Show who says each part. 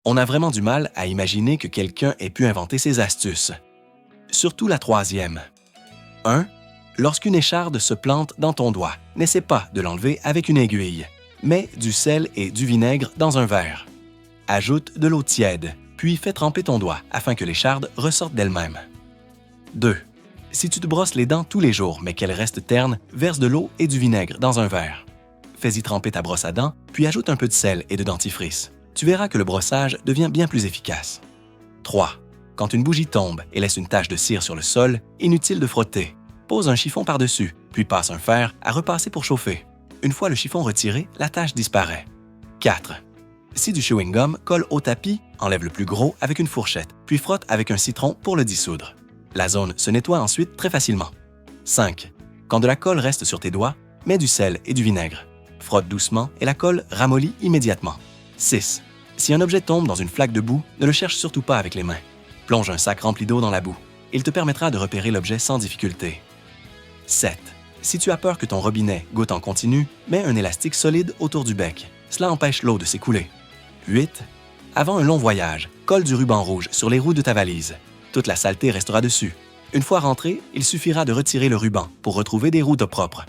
Speaker 1: On a vraiment du mal à imaginer que quelqu'un ait pu inventer ces astuces. Surtout la troisième. 1. Lorsqu'une écharde se plante dans ton doigt, n'essaie pas de l'enlever avec une aiguille. Mets du sel et du vinaigre dans un verre. Ajoute de l'eau tiède, puis fais tremper ton doigt afin que l'écharde ressorte d'elle-même. 2. Si tu te brosses les dents tous les jours mais qu'elles restent ternes, verse de l'eau et du vinaigre dans un verre. Fais-y tremper ta brosse à dents, puis ajoute un peu de sel et de dentifrice. Tu verras que le brossage devient bien plus efficace. 3. Quand une bougie tombe et laisse une tache de cire sur le sol, inutile de frotter. Pose un chiffon par-dessus, puis passe un fer à repasser pour chauffer. Une fois le chiffon retiré, la tache disparaît. 4. Si du chewing-gum colle au tapis, enlève le plus gros avec une fourchette, puis frotte avec un citron pour le dissoudre. La zone se nettoie ensuite très facilement. 5. Quand de la colle reste sur tes doigts, mets du sel et du vinaigre. Frotte doucement et la colle ramollit immédiatement. 6. Si un objet tombe dans une flaque de boue, ne le cherche surtout pas avec les mains. Plonge un sac rempli d'eau dans la boue. Il te permettra de repérer l'objet sans difficulté. 7. Si tu as peur que ton robinet goutte en continu, mets un élastique solide autour du bec. Cela empêche l'eau de s'écouler. 8. Avant un long voyage, colle du ruban rouge sur les roues de ta valise. Toute la saleté restera dessus. Une fois rentré, il suffira de retirer le ruban pour retrouver des roues propres.